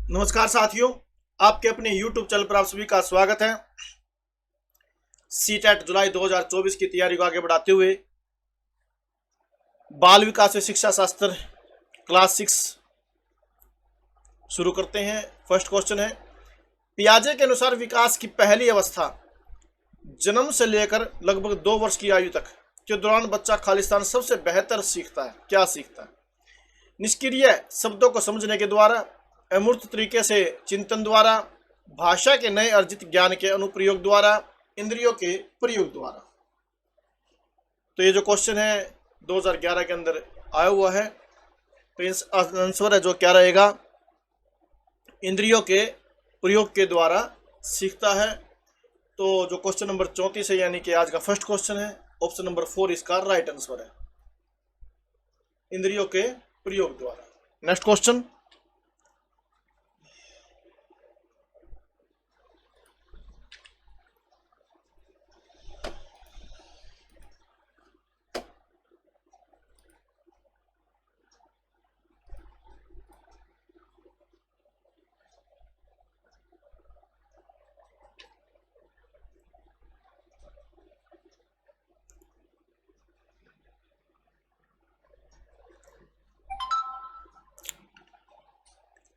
नमस्कार साथियों, आपके अपने YouTube चैनल पर आप सभी का स्वागत है। सीटेट जुलाई 2024 की तैयारी को आगे बढ़ाते हुए बाल विकास व शिक्षा शास्त्र क्लास 6 शुरू करते हैं। फर्स्ट क्वेश्चन है, पियाजे के अनुसार विकास की पहली अवस्था जन्म से लेकर लगभग 2 वर्ष की आयु तक के दौरान बच्चा खालिस्तान सबसे बेहतर सीखता है। क्या सीखता है? निष्क्रिय शब्दों को समझने के द्वारा, अमूर्त तरीके से चिंतन द्वारा, भाषा के नए अर्जित ज्ञान के अनुप्रयोग द्वारा, इंद्रियों के प्रयोग द्वारा। तो ये जो क्वेश्चन है 2011 के अंदर आया हुआ है, तो आंसर है जो क्या रहेगा, इंद्रियों के प्रयोग के द्वारा सीखता है। तो जो क्वेश्चन नंबर 34 है, यानी कि आज का फर्स्ट क्वेश्चन है, ऑप्शन नंबर 4 इसका राइट आंसर है, इंद्रियों के प्रयोग द्वारा। नेक्स्ट क्वेश्चन,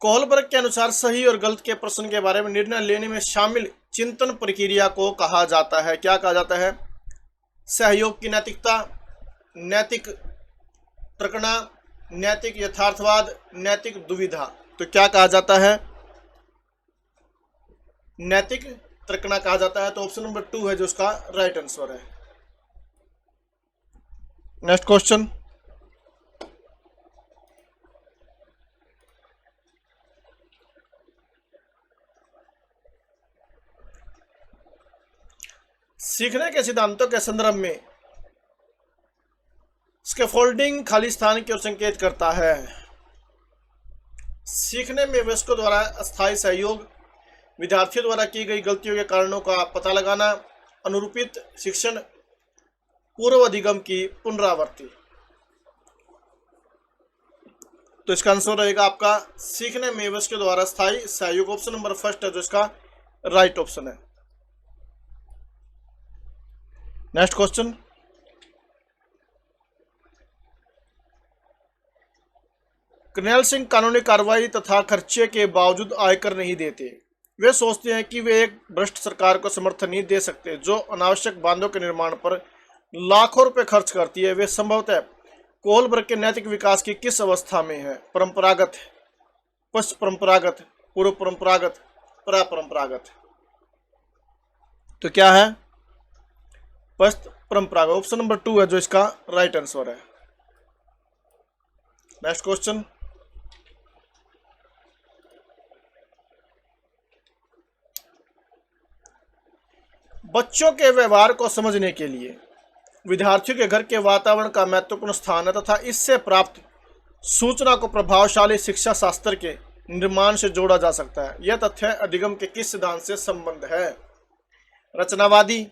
कोहलबर्ग के अनुसार सही और गलत के प्रश्न के बारे में निर्णय लेने में शामिल चिंतन प्रक्रिया को कहा जाता है। क्या कहा जाता है? सहयोग की नैतिकता, नैतिक तर्कना, नैतिक यथार्थवाद, नैतिक दुविधा। तो क्या कहा जाता है? नैतिक तर्कना कहा जाता है। तो ऑप्शन नंबर 2 है जो उसका राइट आंसर है। नेक्स्ट क्वेश्चन, सीखने के सिद्धांतों के संदर्भ में स्कैफोल्डिंग खालिस्तान की ओर संकेत करता है। सीखने में वयस्कों द्वारा अस्थायी सहयोग, विद्यार्थियों द्वारा की गई गलतियों के कारणों का पता लगाना, अनुरूपित शिक्षण, पूर्व अधिगम की पुनरावृत्ति। तो इसका आंसर रहेगा आपका सीखने में वयस्कों द्वारा अस्थायी सहयोग, ऑप्शन नंबर फर्स्ट है जो इसका राइट ऑप्शन है। नेक्स्ट क्वेश्चन, करनैल सिंह कानूनी कार्रवाई तथा खर्चे के बावजूद आयकर नहीं देते। वे सोचते हैं कि वे एक भ्रष्ट सरकार को समर्थन नहीं दे सकते जो अनावश्यक बांधों के निर्माण पर लाखों रुपए खर्च करती है। वे संभवतः कोहलबर्ग के नैतिक विकास की किस अवस्था में है? परंपरागत, पश्च परंपरागत, पूर्व परंपरागत, परंपरागत। तो क्या है? पश्च परंपरागत, ऑप्शन नंबर 2 है जो इसका राइट आंसर है। नेक्स्ट क्वेश्चन, बच्चों के व्यवहार को समझने के लिए विद्यार्थियों के घर के वातावरण का महत्वपूर्ण स्थान है तथा इससे प्राप्त सूचना को प्रभावशाली शिक्षा शास्त्र के निर्माण से जोड़ा जा सकता है। यह तथ्य अधिगम के किस सिद्धांत से संबंध है? रचनावादी,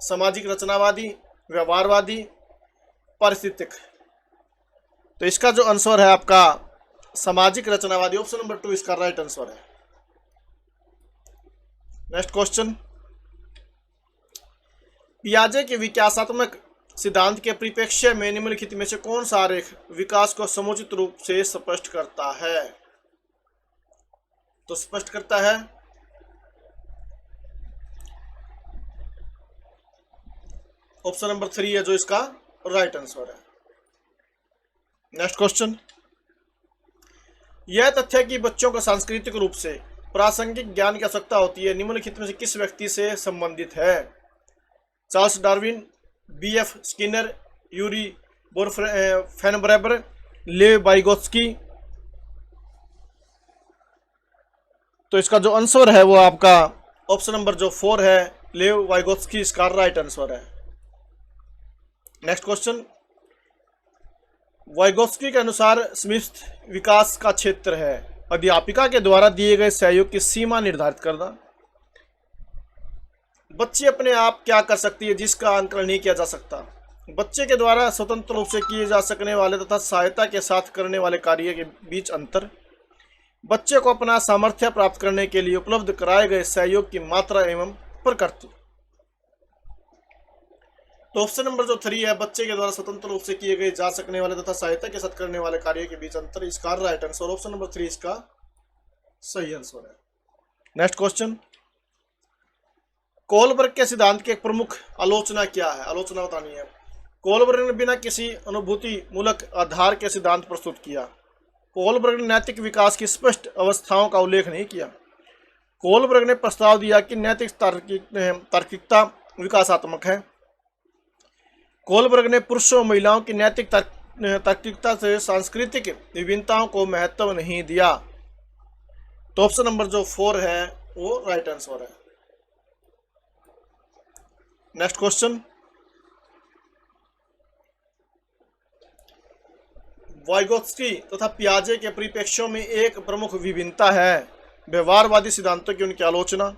सामाजिक रचनावादी, व्यवहारवादी, पारिस्थितिक। तो इसका जो आंसर है आपका सामाजिक रचनावादी, ऑप्शन नंबर 2 इसका राइट आंसर है। नेक्स्ट क्वेश्चन, पियाजे के विकासात्मक सिद्धांत के परिप्रेक्ष्य में निम्नलिखित में से कौन सा आरेख विकास को समुचित रूप से स्पष्ट करता है? तो स्पष्ट करता है ऑप्शन नंबर 3 है जो इसका राइट आंसर है। नेक्स्ट क्वेश्चन, यह तथ्य कि बच्चों को सांस्कृतिक रूप से प्रासंगिक ज्ञान की आवश्यकता होती है निम्नलिखित में से किस व्यक्ति से संबंधित है? Charles Darwin, B.F. Skinner, Urie Bronfenbrenner, Lev Vygotsky. तो इसका जो आंसर है वो आपका ऑप्शन नंबर जो 4 है, लेव वाइगोत्स्की, इसका राइट आंसर है। नेक्स्ट क्वेश्चन, वाइगोत्स्की के अनुसार स्मिथ विकास का क्षेत्र है अध्यापिका के द्वारा दिए गए सहयोग की सीमा निर्धारित करना। बच्चे अपने आप क्या कर सकती है जिसका आंकलन नहीं किया जा सकता? बच्चे के द्वारा स्वतंत्र रूप से किए जा सकने वाले तथा सहायता के साथ करने वाले कार्य के बीच अंतर, बच्चे को अपना सामर्थ्य प्राप्त करने के लिए उपलब्ध कराए गए सहयोग की मात्रा एवं प्रकृति। तो ऑप्शन नंबर जो 3 है, बच्चे के द्वारा स्वतंत्र रूप से किए गए जा सकने वाले तथा सहायता के साथ करने वाले कार्य के बीच अंतर, इसका राइट आंसर ऑप्शन नंबर 3 इसका सही आंसर है। नेक्स्ट क्वेश्चन, कोलबर्ग के सिद्धांत की एक प्रमुख आलोचना क्या है? आलोचना बतानी है। कोलबर्ग ने बिना किसी अनुभूति मूलक आधार के सिद्धांत प्रस्तुत किया। कोलबर्ग ने नैतिक विकास की स्पष्ट अवस्थाओं का उल्लेख नहीं किया। कोलबर्ग ने प्रस्ताव दिया कि नैतिक तार्किकता विकासात्मक है। कोलबर्ग ने पुरुषों और महिलाओं की नैतिक तार्किकता से सांस्कृतिक विभिन्नताओं को महत्व नहीं दिया। तो ऑप्शन नंबर जो 4 है वो राइट आंसर है। नेक्स्ट क्वेश्चन, वाइगोत्स्की तथा पियाजे के परिप्रेक्ष्यों में एक प्रमुख विभिन्नता है व्यवहारवादी सिद्धांतों की उनकी आलोचना,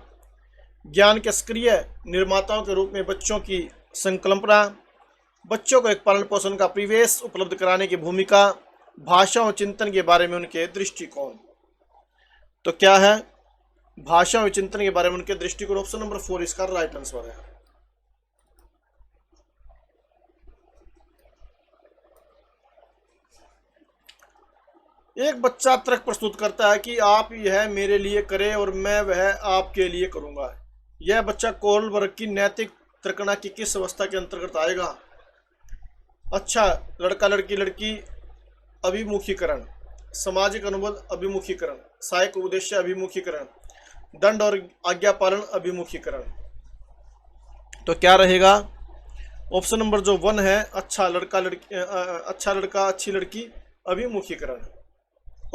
ज्ञान के सक्रिय निर्माताओं के रूप में बच्चों की संकल्पना, बच्चों को एक पालन पोषण का परिवेश उपलब्ध कराने की भूमिका, भाषा और चिंतन के बारे में उनके दृष्टिकोण। तो क्या है? भाषा और चिंतन के बारे में उनके दृष्टिकोण। ऑप्शन नंबर 4 इसका राइट आंसर है। एक बच्चा तर्क प्रस्तुत करता है कि आप यह मेरे लिए करें और मैं वह आपके लिए करूंगा। यह बच्चा कोलबर्ग की नैतिक तर्कना की किस अवस्था के अंतर्गत आएगा? अच्छा लड़का लड़की लड़की अभिमुखीकरण, सामाजिक अनुबंध अभिमुखीकरण, सहायक उद्देश्य अभिमुखीकरण, दंड और आज्ञा पालन अभिमुखीकरण। तो क्या रहेगा? ऑप्शन नंबर जो 1 है, अच्छा लड़का अच्छी लड़की अभिमुखीकरण।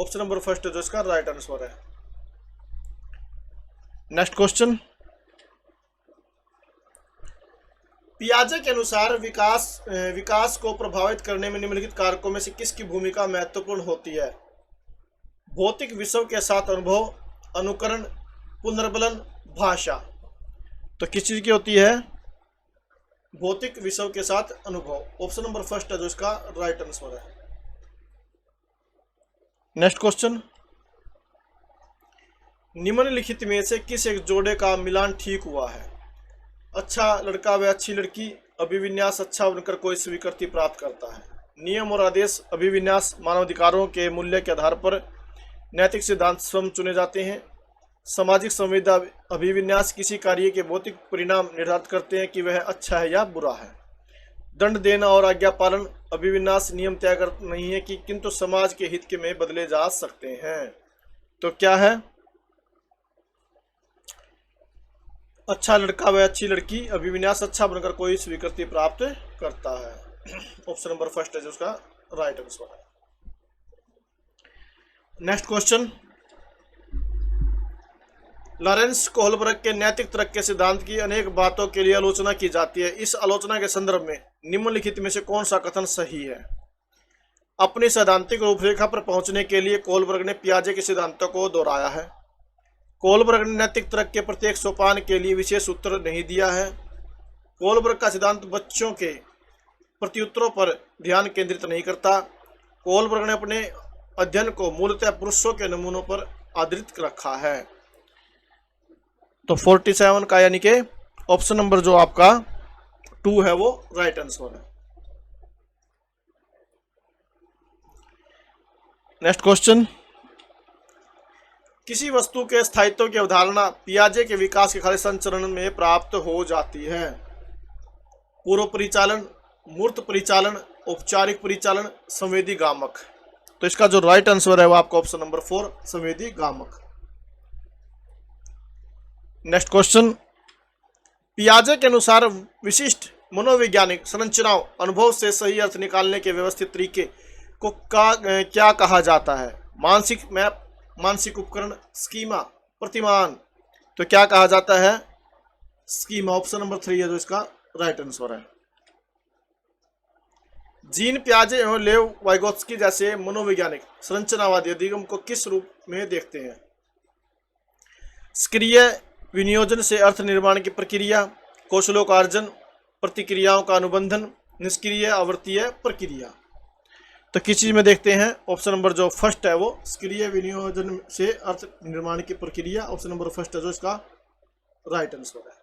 ऑप्शन नंबर फर्स्ट जो इसका राइट आंसर है। नेक्स्ट क्वेश्चन, पियाजे के अनुसार विकास को प्रभावित करने में निम्नलिखित कारकों में से किसकी भूमिका महत्वपूर्ण होती है? भौतिक विषय के साथ अनुभव, अनुकरण, पुनर्बलन, भाषा। तो किस चीज की होती है? भौतिक विषय के साथ अनुभव। ऑप्शन नंबर फर्स्ट है जो इसका राइट आंसर है। नेक्स्ट क्वेश्चन, निम्नलिखित में से किस एक जोड़े का मिलान ठीक हुआ है? अच्छा लड़का व अच्छी लड़की अभिविन्यास अच्छा बनकर कोई स्वीकृति प्राप्त करता है। नियम और आदेश अभिविन्यास मानवाधिकारों के मूल्य के आधार पर नैतिक सिद्धांत स्वयं चुने जाते हैं। सामाजिक संवेदना अभिविन्यास किसी कार्य के भौतिक परिणाम निर्धारित करते हैं कि वह अच्छा है या बुरा है। दंड देना और आज्ञा पालन अभिविन्यास नियम तय कर नहीं है कि किंतु समाज के हित के में बदले जा सकते हैं। तो क्या है? अच्छा लड़का व अच्छी लड़की अभिविन्यास अच्छा बनकर कोई स्वीकृति प्राप्त करता है। ऑप्शन नंबर फर्स्ट है जो उसका राइट आंसर है। नेक्स्ट क्वेश्चन, लॉरेंस कोहलबर्ग के नैतिक तर्क के सिद्धांत की अनेक बातों के लिए आलोचना की जाती है। इस आलोचना के संदर्भ में निम्नलिखित में से कौन सा कथन सही है? अपनी सैद्धांतिक रूपरेखा पर पहुंचने के लिए कोहलबर्ग ने पियाजे के सिद्धांतों को दोहराया है। कोहलबर्ग ने नैतिक तर्क के प्रत्येक सोपान के लिए विशेष उत्तर नहीं दिया है। कोहलबर्ग का सिद्धांत बच्चों के प्रत्युत्तरों पर ध्यान केंद्रित नहीं करता। कोहलबर्ग ने अपने अध्ययन को मूलतः पुरुषों के नमूनों पर आधारित रखा है। तो 47 का यानी कि ऑप्शन नंबर जो आपका 2 है वो राइट आंसर है। नेक्स्ट क्वेश्चन, किसी वस्तु के स्थायित्व की अवधारणा पियाजे के विकास के खालिस्तान चरण में प्राप्त हो जाती है। पूर्व परिचालन, मूर्त परिचालन, औपचारिक परिचालन, संवेदी गामक। तो इसका जो राइट आंसर है वो आपका ऑप्शन नंबर 4 संवेदी गामक। नेक्स्ट क्वेश्चन, पियाजे के अनुसार विशिष्ट मनोवैज्ञानिक संरचनाओं अनुभव से सही अर्थ निकालने के व्यवस्थित तरीके को क्या कहा जाता है? मानसिक मैप, मानसिक उपकरण, स्कीमा, प्रतिमान। तो क्या कहा जाता है? स्कीमा। ऑप्शन नंबर 3 है जो इसका राइट आंसर है। जीन पियाजे एवं लेव वाइगोत्स्की जैसे मनोवैज्ञानिक संरचनावादी अधिगम को किस रूप में देखते हैं? सक्रिय विनियोजन से अर्थ निर्माण की प्रक्रिया, कौशलों का अर्जन, प्रतिक्रियाओं का अनुबंधन, निष्क्रिय आवर्तीय प्रक्रिया। तो किस चीज में देखते हैं? ऑप्शन नंबर जो फर्स्ट है वो सक्रिय विनियोजन से अर्थ निर्माण की प्रक्रिया, ऑप्शन नंबर फर्स्ट है जो इसका राइट आंसर है।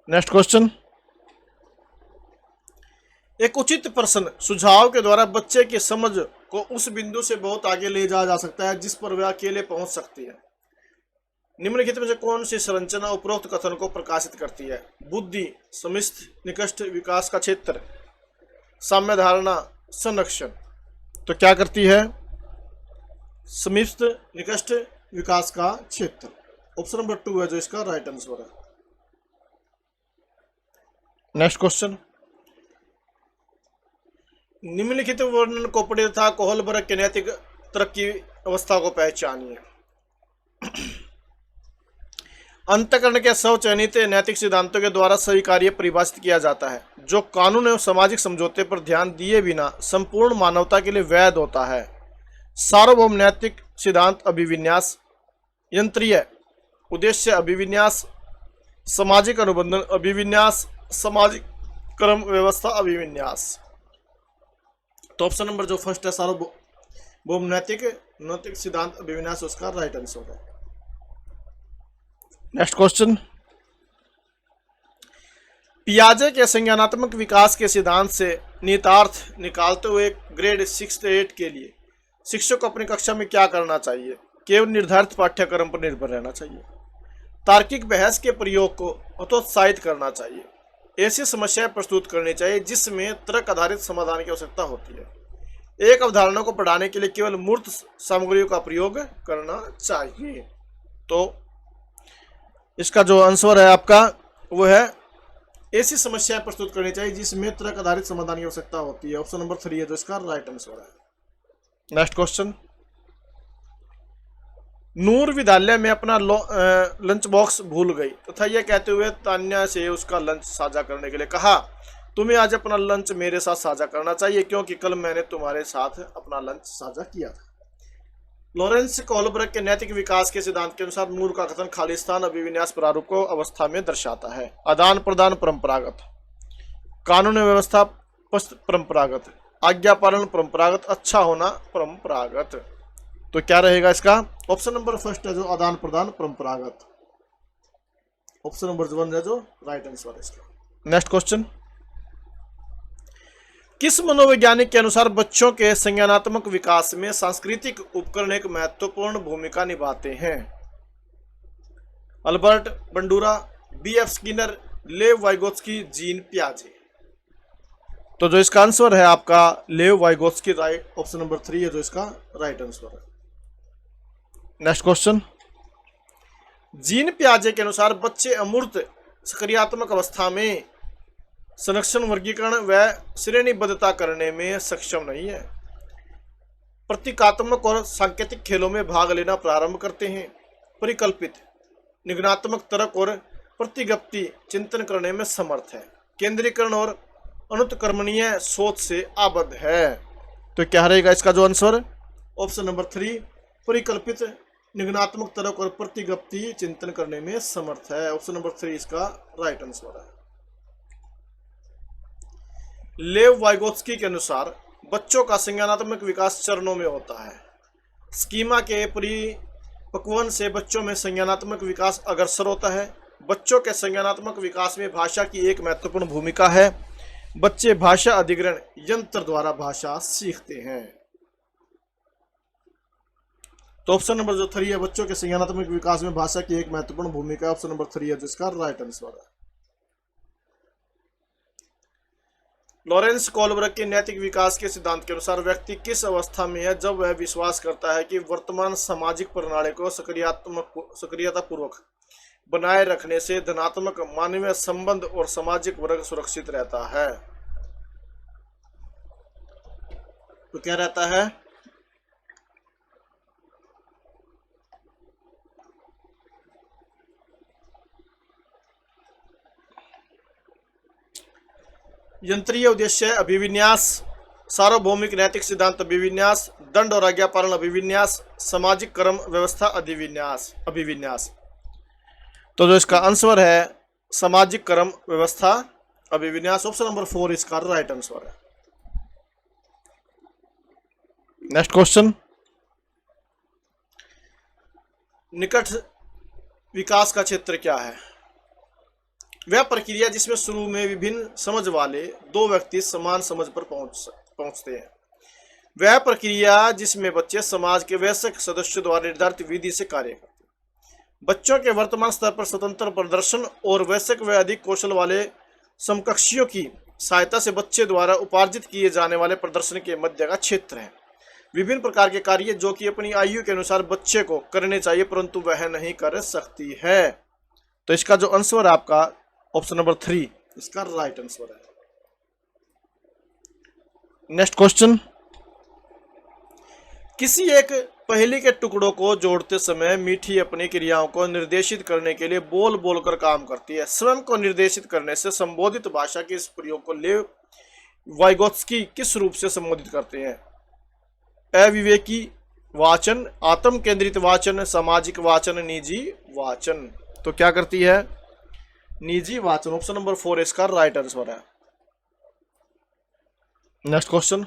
नेक्स्ट क्वेश्चन, एक उचित प्रश्न सुझाव के द्वारा बच्चे की समझ को उस बिंदु से बहुत आगे ले जाया जा सकता है जिस पर वह अकेले पहुंच सकती है। निम्नलिखित में से कौन सी संरचना उपरोक्त कथन को प्रकाशित करती है? बुद्धि, समिष्ट निकष्ट विकास का क्षेत्र, साम्य धारणा, संरक्षण। तो क्या करती है? समिष्ट निकष्ट विकास का क्षेत्र, ऑप्शन नंबर 2 है जो इसका राइट आंसर है। नेक्स्ट क्वेश्चन, निम्नलिखित वर्णन कोपड़े तथा कोहलबर्ग के नैतिक तरक्की अवस्था को पहचानिए। अंतःकरण के स्वचयनित नैतिक सिद्धांतों के द्वारा सही कार्य परिभाषित किया जाता है जो कानून एवं सामाजिक समझौते पर ध्यान दिए बिना संपूर्ण मानवता के लिए वैध होता है। सार्वभौम नैतिक सिद्धांत अभिविन्यास, यंत्रीय उद्देश्य अभिविन्यास, सामाजिक अनुबंधन अभिविन्यास, सामाजिक क्रम व्यवस्था अभिविन्यास। तो ऑप्शन नंबर जो फर्स्ट है सार्वभौम नैतिक सिद्धांत अभिविन्यास उसका राइट आंसर है। नेक्स्ट क्वेश्चन, पियाजे के संज्ञानात्मक विकास के सिद्धांत से निहितार्थ निकालते हुए ग्रेड 6 से 8 के लिए शिक्षक को अपनी कक्षा में क्या करना चाहिए? केवल निर्धारित पाठ्यक्रम पर निर्भर रहना चाहिए, तार्किक बहस के प्रयोग को हतोत्साहित करना चाहिए, ऐसी समस्याएं प्रस्तुत करनी चाहिए जिसमें तर्क आधारित समाधान की आवश्यकता होती है, एक अवधारणा को पढ़ाने के लिए केवल मूर्त सामग्रियों का प्रयोग करना चाहिए। तो इसका जो आंसर है आपका वो है ऐसी समस्याएं प्रस्तुत करनी चाहिए जिसमें तर्क आधारित समाधान की आवश्यकता होती है, ऑप्शन नंबर 3 है जो इसका राइट आंसर है। नेक्स्ट क्वेश्चन, नूर विद्यालय में अपना लंच बॉक्स भूल गई तथा यह कहते हुए तान्या से उसका लंच साझा करने के लिए कहा, तुम्हें आज अपना लंच मेरे साथ साझा करना चाहिए क्योंकि कल मैंने तुम्हारे साथ अपना लंच साझा किया था। लॉरेंस कोहलबर्ग के नैतिक विकास के सिद्धांत के अनुसार नूर का कथन खालिस्तान अभिविन्यास प्रारूप को अवस्था में दर्शाता है। आदान प्रदान परंपरागत, कानून व्यवस्था परंपरागत, आज्ञा पालन परंपरागत, अच्छा होना परंपरागत। तो क्या रहेगा इसका? ऑप्शन नंबर फर्स्ट है जो आदान प्रदान परंपरागत, ऑप्शन नंबर 1 है जो राइट आंसर है इसका। नेक्स्ट क्वेश्चन, किस मनोवैज्ञानिक के अनुसार बच्चों के संज्ञानात्मक विकास में सांस्कृतिक उपकरण एक महत्वपूर्ण भूमिका निभाते हैं? Albert Bandura, B.F. Skinner, Lev Vygotsky, Jean पियाजे। तो जो इसका आंसर है आपका लेव वाइगोत्स्की, राइट, ऑप्शन नंबर 3 है जो इसका राइट आंसर है। नेक्स्ट क्वेश्चन, जीन पियाजे के अनुसार बच्चे अमूर्त सक्रियात्मक अवस्था में संरक्षण, वर्गीकरण व श्रेणीबद्धता करने में सक्षम नहीं है। प्रतीकात्मक और सांकेतिक खेलों में भाग लेना प्रारंभ करते हैं, परिकल्पित निगनात्मक तर्क और प्रतिगप्ति चिंतन करने में समर्थ है, केंद्रीकरण और अनुत्क्रमणीय सोच से आबद्ध है। तो क्या रहेगा इसका जो आंसर? ऑप्शन नंबर 3 परिकल्पित निगनात्मक तर्क और प्रतिगप्ति चिंतन करने में समर्थ है, ऑप्शन नंबर 3 इसका राइट आंसर है। लेव वाइगोत्स्की के अनुसार बच्चों का संज्ञानात्मक विकास चरणों में होता है। स्कीमा के परिपक्वन से बच्चों में संज्ञानात्मक विकास अग्रसर होता है। बच्चों के संज्ञानात्मक विकास में भाषा की एक महत्वपूर्ण भूमिका है। बच्चे भाषा अधिग्रहण यंत्र द्वारा भाषा सीखते हैं। तो ऑप्शन नंबर जो 3 है, बच्चों के संज्ञानात्मक विकास में भाषा की एक महत्वपूर्ण भूमिका है, ऑप्शन नंबर 3 है जिसका राइट आंसर है। लॉरेंस कोहलबर्ग के नैतिक विकास के सिद्धांत के अनुसार व्यक्ति किस अवस्था में है जब वह विश्वास करता है कि वर्तमान सामाजिक प्रणाली को सक्रियतापूर्वक बनाए रखने से धनात्मक मानवीय संबंध और सामाजिक वर्ग सुरक्षित रहता है? तो क्या रहता है? यंत्रीय उद्देश्य अभिविन्यास, सार्वभौमिक नैतिक सिद्धांत अभिविन्यास, दंड और आज्ञा पालन अभिविन्यास, सामाजिक क्रम व्यवस्था अभिविन्यास। तो जो इसका आंसर है सामाजिक क्रम व्यवस्था अभिविन्यास, ऑप्शन नंबर 4 इसका राइट आंसर है। नेक्स्ट क्वेश्चन, निकट विकास का क्षेत्र क्या है? वह प्रक्रिया जिसमें शुरू में विभिन्न समझ वाले दो व्यक्ति समान समझ पर पहुंचते हैं। वह प्रक्रिया जिसमें बच्चे समाज के वयस्क सदस्यों द्वारा निर्धारित विधि से कार्य करते हैं। बच्चों के वर्तमान स्तर पर स्वतंत्र प्रदर्शन और वयस्क व अधिक कौशल वाले समकक्षियों की सहायता से बच्चे द्वारा उपार्जित किए जाने वाले प्रदर्शन के मध्य का क्षेत्र है। विभिन्न प्रकार के कार्य जो कि अपनी आयु के अनुसार बच्चे को करने चाहिए परंतु वह नहीं कर सकती है। तो इसका जो आंसर है आपका ऑप्शन नंबर 3 इसका राइट आंसर है। नेक्स्ट क्वेश्चन, किसी एक पहेली के टुकड़ों को जोड़ते समय मीठी अपनी क्रियाओं को निर्देशित करने के लिए बोल बोलकर काम करती है। स्वयं को निर्देशित करने से संबोधित भाषा के इस प्रयोग को लेव वाइगोत्स्की किस रूप से संबोधित करते हैं? अविवेकी वाचन, आत्म केंद्रित वाचन, सामाजिक वाचन, निजी वाचन। तो क्या करती है? निजी वाचन। ऑप्शन नंबर 4 इसका राइट आंसर है। नेक्स्ट क्वेश्चन,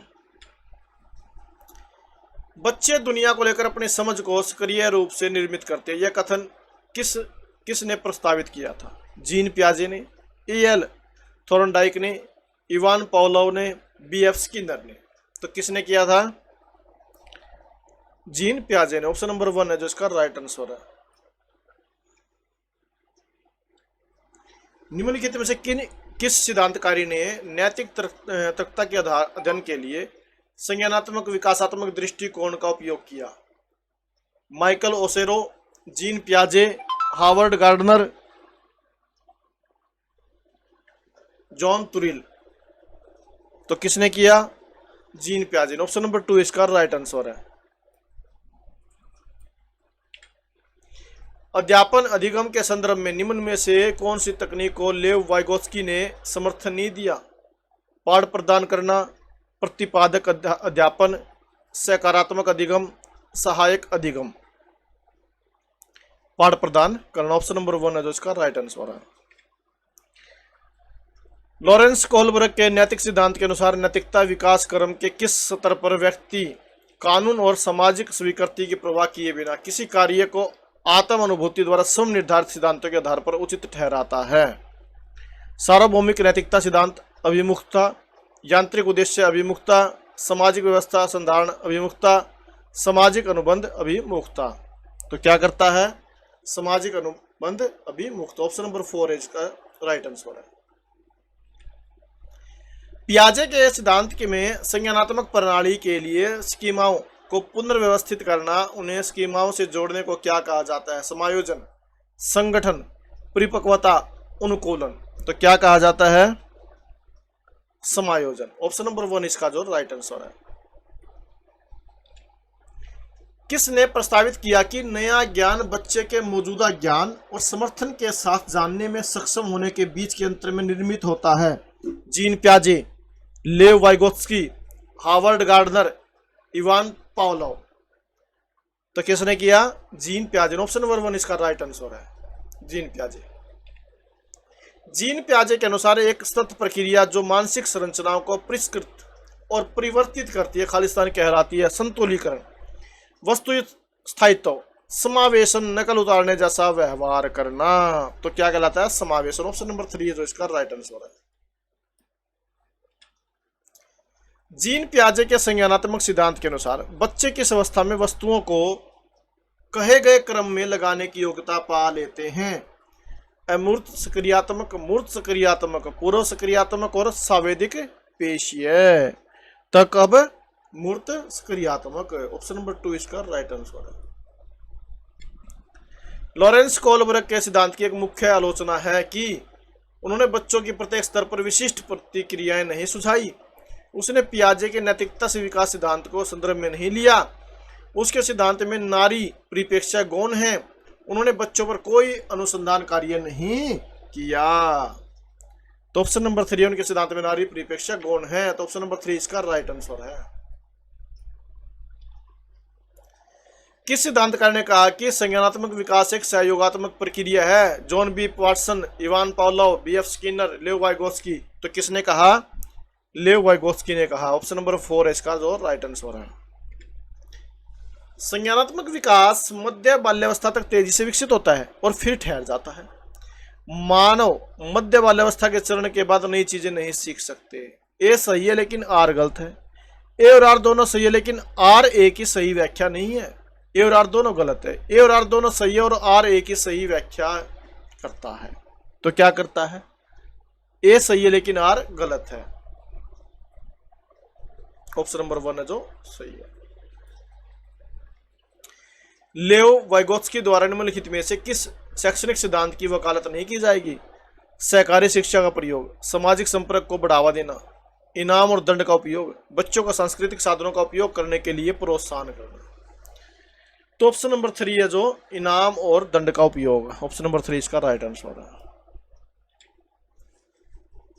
बच्चे दुनिया को लेकर अपनी समझ को सक्रिय रूप से निर्मित करते हैं। यह कथन किसने प्रस्तावित किया था? जीन पियाजे ने, ए.एल. थॉर्नडाइक ने, इवान पावलोव ने, बी.एफ. स्किनर ने। तो किसने किया था? जीन पियाजे ने। ऑप्शन नंबर 1 है जो इसका राइट आंसर है। निम्नलिखित में से किस सिद्धांतकारी ने नैतिक तर्कता के अध्ययन के लिए संज्ञानात्मक विकासात्मक दृष्टिकोण का उपयोग किया? माइकल ओसेरो, जीन पियाजे, हावर्ड गार्डनर, जॉन तुरिल। तो किसने किया? जीन पियाजे ने। ऑप्शन नंबर 2 इसका राइट आंसर है। अध्यापन अधिगम के संदर्भ में निम्न में से कौन सी तकनीक को लेव वाइगोत्स्की ने समर्थन नहीं दिया? पाठ प्रदान करना, प्रतिपादक अध्यापन, सकारात्मक अधिगम, सहायक अधिगम। पाठ प्रदान करना। ऑप्शन नंबर 1 है जो इसका राइट आंसर है। लॉरेंस कोहलबर्ग के नैतिक सिद्धांत के अनुसार नैतिकता विकास क्रम के किस स्तर पर व्यक्ति कानून और सामाजिक स्वीकृति की परवाह किए बिना किसी कार्य को आत्म अनुभूति द्वारा स्वयं निर्धारित सिद्धांतों के आधार पर उचित ठहराता है? सार्वभौमिक नैतिकता सिद्धांत, अभिमुखता, यांत्रिक उद्देश्य अभिमुखता, सामाजिक व्यवस्था संधारण अभिमुखता, सामाजिक अनुबंध अभिमुखता। तो क्या करता है? सामाजिक अनुबंध अभिमुखता। ऑप्शन नंबर 4 है इसका राइट आंसर है। पियाजे के सिद्धांत में संज्ञानात्मक प्रणाली के लिए स्कीमाओं को पुनर्व्यवस्थित करना, उन्हें स्कीमाओं से जोड़ने को क्या कहा जाता है? समायोजन, संगठन, परिपक्वता, अनुकूलन। तो क्या कहा जाता है? समायोजन। ऑप्शन नंबर 1 इसका जो राइट आंसर है। किसने प्रस्तावित किया कि नया ज्ञान बच्चे के मौजूदा ज्ञान और समर्थन के साथ जानने में सक्षम होने के बीच के अंतर में निर्मित होता है? जीन पियाजे, Lev Vygotsky, Howard Gardner, Ivan Pavlov. तो किसने किया? जीन पियाजे। ऑप्शन नंबर 1 इसका राइट आंसर है। जीन पियाजे। जीन पियाजे के अनुसार एक सतत प्रक्रिया जो मानसिक संरचनाओं को परिष्कृत और परिवर्तित करती है खालिस्तान कहलाती है। संतुलीकरण, वस्तु स्थायित्व, समावेशन, नकल उतारने जैसा व्यवहार करना। तो क्या कहलाता है? समावेशन। ऑप्शन नंबर 3 है जो इसका राइट आंसर है। जीन पियाजे के संज्ञानात्मक सिद्धांत के अनुसार बच्चे किस अवस्था में वस्तुओं को कहे गए क्रम में लगाने की योग्यता पा लेते हैं? अमूर्त सक्रियात्मक, मूर्त सक्रियात्मक, पूर्व सक्रियात्मक और सावेदिक पेशीय। तक अब मूर्त सक्रियात्मक। ऑप्शन नंबर 2 इसका राइट आंसर है। लॉरेंस कोहलबर्ग के सिद्धांत की एक मुख्य आलोचना है कि उन्होंने बच्चों की प्रत्येक स्तर पर विशिष्ट प्रतिक्रियाएं नहीं सुझाई। उसने पियाजे के नैतिकता से विकास सिद्धांत को संदर्भ में नहीं लिया। उसके सिद्धांत में नारी परिप्रेक्ष्य गौण है। उन्होंने बच्चों पर कोई अनुसंधान कार्य नहीं किया। तो ऑप्शन नंबर 3 उनके सिद्धांत में नारी परिप्रेक्ष्य गौण है। तो ऑप्शन नंबर 3 इसका राइट आंसर है। किस सिद्धांतकार ने कहा कि संज्ञानात्मक विकास एक सहयोगात्मक प्रक्रिया है? John B Watson, Ivan Pavlov, B F. Skinner, Lev Vygotsky. तो किसने कहा? लेव वाइगोत्स्की ने कहा। ऑप्शन नंबर 4 है इसका जो राइट आंसर है। संज्ञानात्मक विकास मध्य बाल्यावस्था तक तेजी से विकसित होता है और फिर ठहर जाता है। मानव मध्य बाल्यावस्था के चरण के बाद नई चीजें नहीं सीख सकते। ए सही है लेकिन आर गलत है। ए और आर दोनों सही है लेकिन आर ए की सही व्याख्या नहीं है। ए और आर दोनों गलत है। ए और आर दोनों सही है और आर ए की सही व्याख्या करता है। तो क्या करता है? ए सही है लेकिन आर गलत है। ऑप्शन नंबर 1 है जो सही है। लेओ वाइगोत्स्की द्वारा निम्नलिखित में से किस शैक्षणिक सिद्धांत की वकालत नहीं की जाएगी? सहकारी शिक्षा का प्रयोग, सामाजिक संपर्क को बढ़ावा देना, इनाम और दंड का उपयोग, बच्चों को सांस्कृतिक साधनों का उपयोग करने के लिए प्रोत्साहन करना। तो ऑप्शन नंबर 3 है जो इनाम और दंड का उपयोग। ऑप्शन नंबर 3 इसका राइट आंसर है।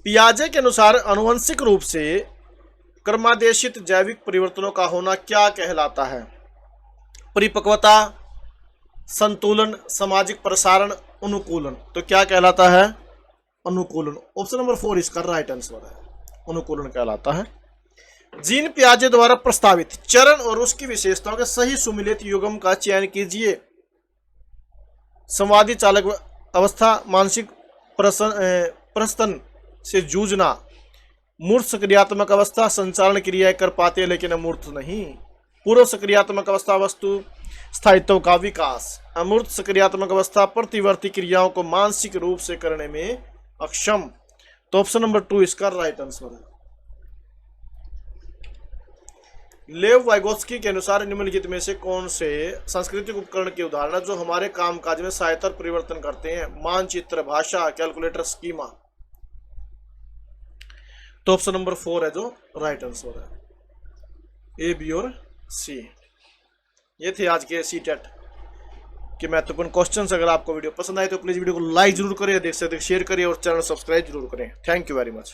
पियाजे के अनुसार आनुवंशिक रूप से क्रमादेशित जैविक परिवर्तनों का होना क्या कहलाता है? परिपक्वता, संतुलन, सामाजिक प्रसारण, अनुकूलन। तो क्या कहलाता है? अनुकूलन। ऑप्शन नंबर 4 इसका राइट आंसर है। अनुकूलन कहलाता है। जीन पियाजे द्वारा प्रस्तावित चरण और उसकी विशेषताओं के सही सुमिलित युग्म का चयन कीजिए। संवादी चालक अवस्था, मानसिक प्रस्तन से जूझना, मूर्त सक्रियात्मक अवस्था, संचालन क्रियाएं कर पाते लेकिन अमूर्त नहीं। पूर्व सक्रियात्मक अवस्था, वस्तु स्थायित्व का विकास। अमूर्त सक्रियात्मक अवस्था, प्रतिवर्ती क्रियाओं को मानसिक रूप से करने में अक्षम। तो ऑप्शन नंबर 2 इसका राइट आंसर है। लेव वाइगोत्स्की के अनुसार निम्नलिखित में से कौन से सांस्कृतिक उपकरण के उदाहरण जो हमारे कामकाज में सहायता और परिवर्तन करते हैं? मानचित्र, भाषा, कैलकुलेटर, स्कीमा। तो ऑप्शन नंबर 4 है जो राइट आंसर है। ए, बी और सी। ये थे आज के सीटेट के महत्वपूर्ण क्वेश्चंस। अगर आपको वीडियो पसंद आए तो प्लीज वीडियो को लाइक जरूर करें, अधिक से अधिक शेयर करिए और चैनल सब्सक्राइब जरूर करें। Thank you very much.